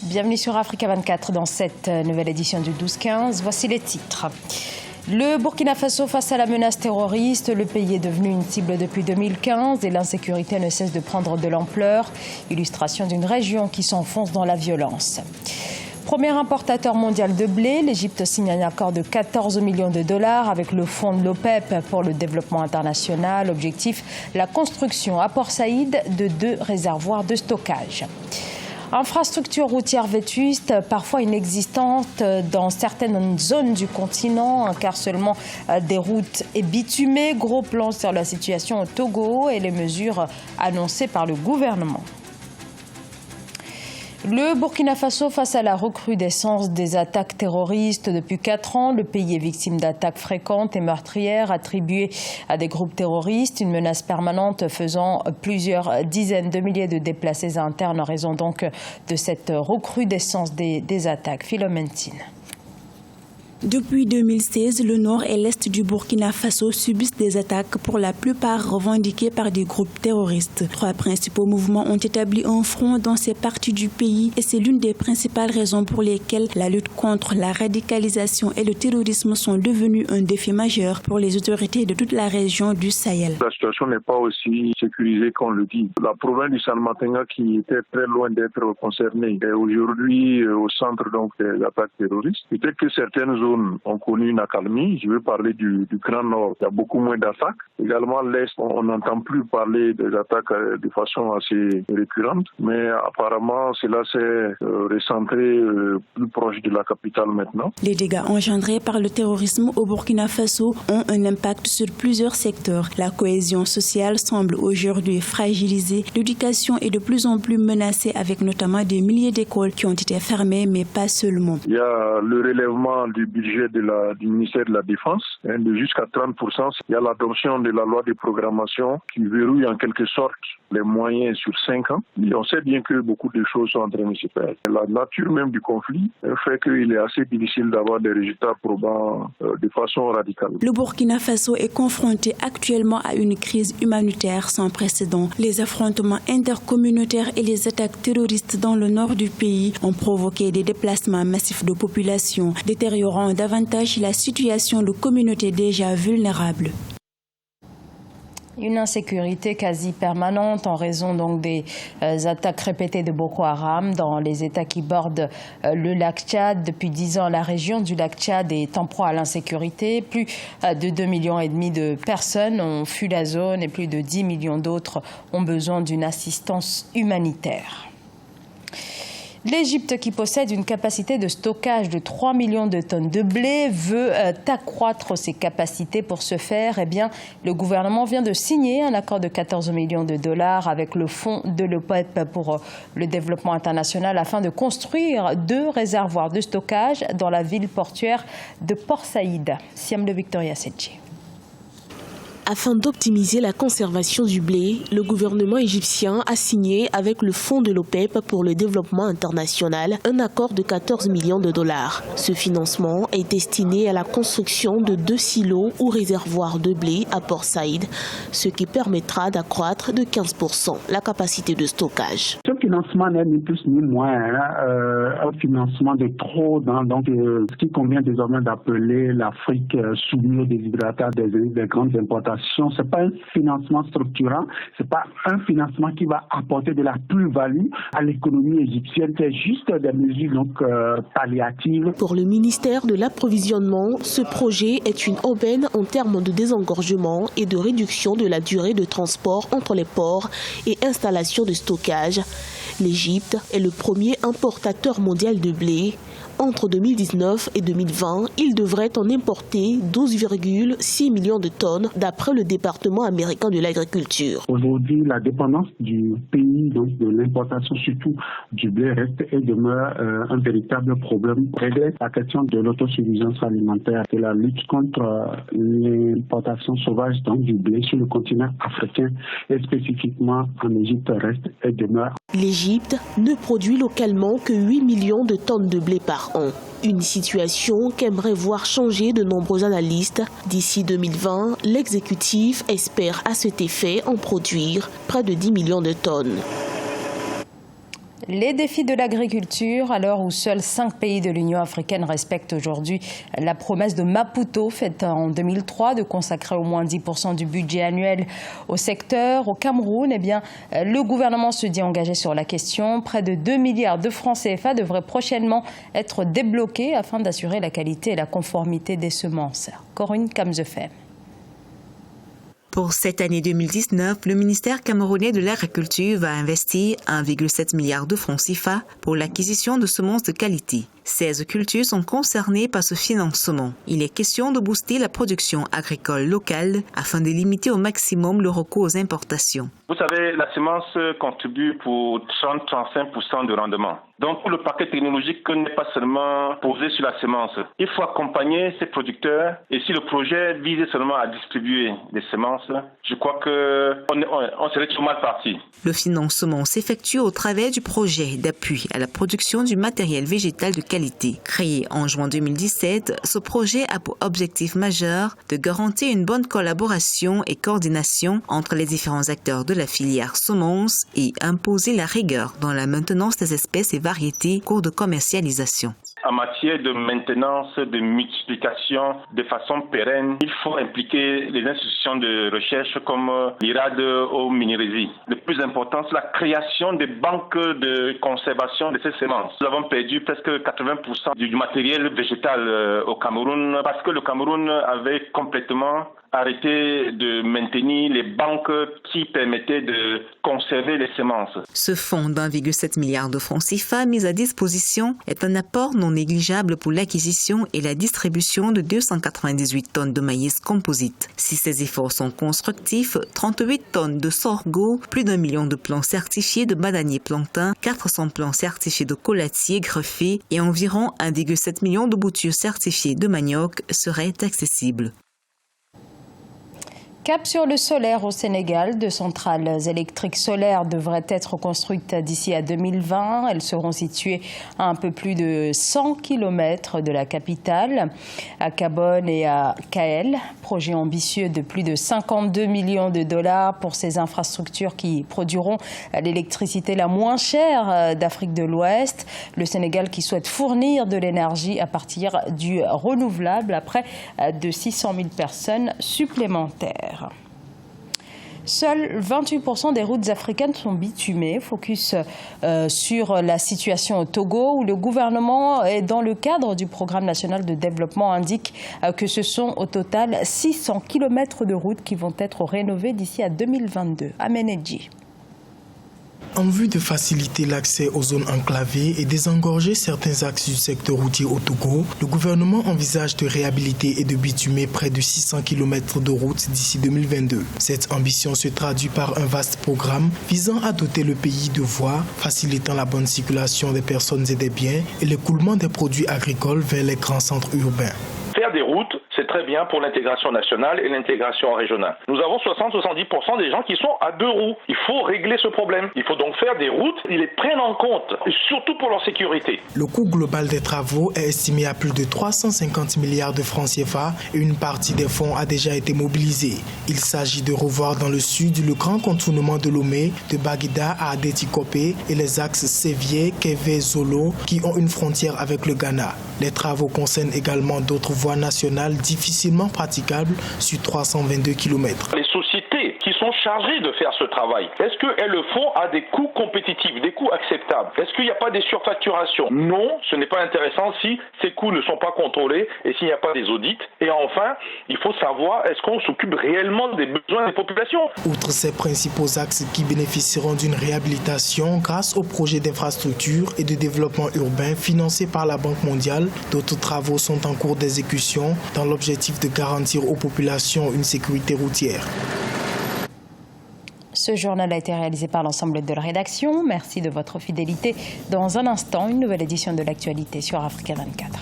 Bienvenue sur Africa 24 dans cette nouvelle édition du 12-15. Voici les titres. Le Burkina Faso face à la menace terroriste. Le pays est devenu une cible depuis 2015 et l'insécurité ne cesse de prendre de l'ampleur. Illustration d'une région qui s'enfonce dans la violence. Premier importateur mondial de blé, l'Égypte signe un accord de 14 millions de dollars avec le fonds de l'OPEP pour le développement international. Objectif, la construction à Port Saïd de 2 réservoirs de stockage. Infrastructures routières vétustes, parfois inexistantes dans certaines zones du continent, car seulement des routes et bitumées. Gros plan sur la situation au Togo et les mesures annoncées par le gouvernement. Le Burkina Faso face à la recrudescence des attaques terroristes. Depuis 4 ans, le pays est victime d'attaques fréquentes et meurtrières attribuées à des groupes terroristes. Une menace permanente faisant plusieurs dizaines de milliers de déplacés internes en raison donc de cette recrudescence des attaques. Philomentine. Depuis 2016, le nord et l'est du Burkina Faso subissent des attaques pour la plupart revendiquées par des groupes terroristes. 3 principaux mouvements ont établi un front dans ces parties du pays et c'est l'une des principales raisons pour lesquelles la lutte contre la radicalisation et le terrorisme sont devenus un défi majeur pour les autorités de toute la région du Sahel. La situation n'est pas aussi sécurisée qu'on le dit. La province du Salmantinga qui était très loin d'être concernée est aujourd'hui au centre donc des attaques terroristes. Peut-être que certaines zones ont connu une accalmie. Je veux parler du Grand Nord. Il y a beaucoup moins d'attaques. Également, l'Est, on n'entend plus parler des attaques de façon assez récurrente. Mais apparemment, cela s'est recentré plus proche de la capitale maintenant. Les dégâts engendrés par le terrorisme au Burkina Faso ont un impact sur plusieurs secteurs. La cohésion sociale semble aujourd'hui fragilisée. L'éducation est de plus en plus menacée avec notamment des milliers d'écoles qui ont été fermées, mais pas seulement. Il y a le relèvement du budget du ministère de la Défense de jusqu'à 30%. Il y a l'adoption de la loi de programmation qui verrouille en quelque sorte les moyens sur 5 ans. Et on sait bien que beaucoup de choses sont en train de se faire. La nature même du conflit fait qu'il est assez difficile d'avoir des résultats probants de façon radicale. Le Burkina Faso est confronté actuellement à une crise humanitaire sans précédent. Les affrontements intercommunautaires et les attaques terroristes dans le nord du pays ont provoqué des déplacements massifs de population, détériorant davantage la situation de communautés déjà vulnérables. Une insécurité quasi permanente en raison donc des attaques répétées de Boko Haram dans les États qui bordent le lac Tchad. Depuis 10 ans, la région du lac Tchad est en proie à l'insécurité. Plus de 2,5 millions de personnes ont fui la zone et plus de 10 millions d'autres ont besoin d'une assistance humanitaire. L'Égypte, qui possède une capacité de stockage de 3 millions de tonnes de blé, veut accroître ses capacités. Pour ce faire, le gouvernement vient de signer un accord de 14 millions de dollars avec le fonds de l'OPEP pour le développement international afin de construire 2 réservoirs de stockage dans la ville portuaire de Port Saïd. Siam de Victoria Sedji. Afin d'optimiser la conservation du blé, le gouvernement égyptien a signé avec le fonds de l'OPEP pour le développement international un accord de 14 millions de dollars. Ce financement est destiné à la construction de 2 silos ou réservoirs de blé à Port Saïd, ce qui permettra d'accroître de 15% la capacité de stockage. Ce financement n'est ni plus ni moins un financement de trop dans ce qui convient désormais d'appeler l'Afrique soumise aux déshydratats des grandes importations. Ce n'est pas un financement structurant, ce n'est pas un financement qui va apporter de la plus-value à l'économie égyptienne, c'est juste des mesures palliatives. Pour le ministère de l'Approvisionnement, ce projet est une aubaine en termes de désengorgement et de réduction de la durée de transport entre les ports et installations de stockage. L'Égypte est le premier importateur mondial de blé. Entre 2019 et 2020, il devrait en importer 12,6 millions de tonnes d'après le département américain de l'agriculture. Aujourd'hui, la dépendance du pays, donc de l'importation surtout du blé, reste et demeure un véritable problème. Régler la question de l'autosuffisance alimentaire et la lutte contre l'importation sauvage donc, du blé sur le continent africain et spécifiquement en Égypte reste et demeure. L'Égypte ne produit localement que 8 millions de tonnes de blé par an. Une situation qu'aimeraient voir changer de nombreux analystes. D'ici 2020, l'exécutif espère à cet effet en produire près de 10 millions de tonnes. Les défis de l'agriculture, à l'heure où seuls 5 pays de l'Union africaine respectent aujourd'hui la promesse de Maputo, faite en 2003, de consacrer au moins 10% du budget annuel au secteur. Au Cameroun, le gouvernement se dit engagé sur la question. Près de 2 milliards de francs CFA devraient prochainement être débloqués afin d'assurer la qualité et la conformité des semences. Corinne Kamzefem. Pour cette année 2019, le ministère camerounais de l'Agriculture va investir 1,7 milliard de francs CFA pour l'acquisition de semences de qualité. 16 cultures sont concernées par ce financement. Il est question de booster la production agricole locale afin de limiter au maximum le recours aux importations. Vous savez, la semence contribue pour 30-35% de rendement. Donc, le paquet technologique n'est pas seulement posé sur la semence. Il faut accompagner ces producteurs et si le projet vise seulement à distribuer des semences, je crois qu'on serait tout mal parti. Le financement s'effectue au travers du projet d'appui à la production du matériel végétal de qualité. Créé en juin 2017, ce projet a pour objectif majeur de garantir une bonne collaboration et coordination entre les différents acteurs de la filière semences et imposer la rigueur dans la maintenance des espèces et variétés cours de commercialisation. En matière de maintenance, de multiplication de façon pérenne, il faut impliquer les institutions de recherche comme l'IRAD ou Minérésy. Le plus important, c'est la création des banques de conservation de ces semences. Nous avons perdu presque 80% du matériel végétal au Cameroun parce que le Cameroun avait complètement arrêté de maintenir les banques qui permettaient de conserver les semences. Ce fonds d'1,7 milliard de francs CFA mis à disposition est un apport non négligeable pour l'acquisition et la distribution de 298 tonnes de maïs composite. Si ces efforts sont constructifs, 38 tonnes de sorgho, plus d'1 million de plants certifiés de bananiers plantains, 400 plants certifiés de collatiers greffés et environ 1,7 million de boutures certifiées de manioc seraient accessibles. Cap sur le solaire au Sénégal. 2 centrales électriques solaires devraient être construites d'ici à 2020. Elles seront situées à un peu plus de 100 km de la capitale, à Gabon et à Kael. Projet ambitieux de plus de 52 millions de dollars pour ces infrastructures qui produiront l'électricité la moins chère d'Afrique de l'Ouest. Le Sénégal qui souhaite fournir de l'énergie à partir du renouvelable à près de 600 000 personnes supplémentaires. Seuls 28% des routes africaines sont bitumées. Focus sur la situation au Togo où le gouvernement, dans le cadre du programme national de développement, indique que ce sont au total 600 km de routes qui vont être rénovées d'ici à 2022. Amenedji. En vue de faciliter l'accès aux zones enclavées et désengorger certains axes du secteur routier au Togo, le gouvernement envisage de réhabiliter et de bitumer près de 600 km de routes d'ici 2022. Cette ambition se traduit par un vaste programme visant à doter le pays de voies, facilitant la bonne circulation des personnes et des biens et l'écoulement des produits agricoles vers les grands centres urbains. Faire des routes, c'est très bien pour l'intégration nationale et l'intégration régionale. Nous avons 60-70% des gens qui sont à 2 roues. Il faut régler ce problème. Il faut donc faire des routes, ils les prennent en compte, et surtout pour leur sécurité. Le coût global des travaux est estimé à plus de 350 milliards de francs CFA et une partie des fonds a déjà été mobilisée. Il s'agit de revoir dans le sud le grand contournement de Lomé, de Baguida à Adétikopé et les axes Sévier, Kévé, Zolo qui ont une frontière avec le Ghana. Les travaux concernent également d'autres voies nationales difficilement praticables sur 322 km. Les sociétés qui sont chargées de faire ce travail, est-ce qu'elles le font à des coûts compétitifs, des coûts acceptables? Est-ce qu'il n'y a pas des surfacturations? Non, ce n'est pas intéressant si ces coûts ne sont pas contrôlés et s'il n'y a pas des audits. Et enfin, il faut savoir, est-ce qu'on s'occupe réellement des besoins des populations? Outre ces principaux axes qui bénéficieront d'une réhabilitation grâce au projet d'infrastructure et de développement urbain financé par la Banque mondiale, d'autres travaux sont en cours d'exécution dans l'objectif de garantir aux populations une sécurité routière. Ce journal a été réalisé par l'ensemble de la rédaction. Merci de votre fidélité. Dans un instant, une nouvelle édition de l'actualité sur Africa 24.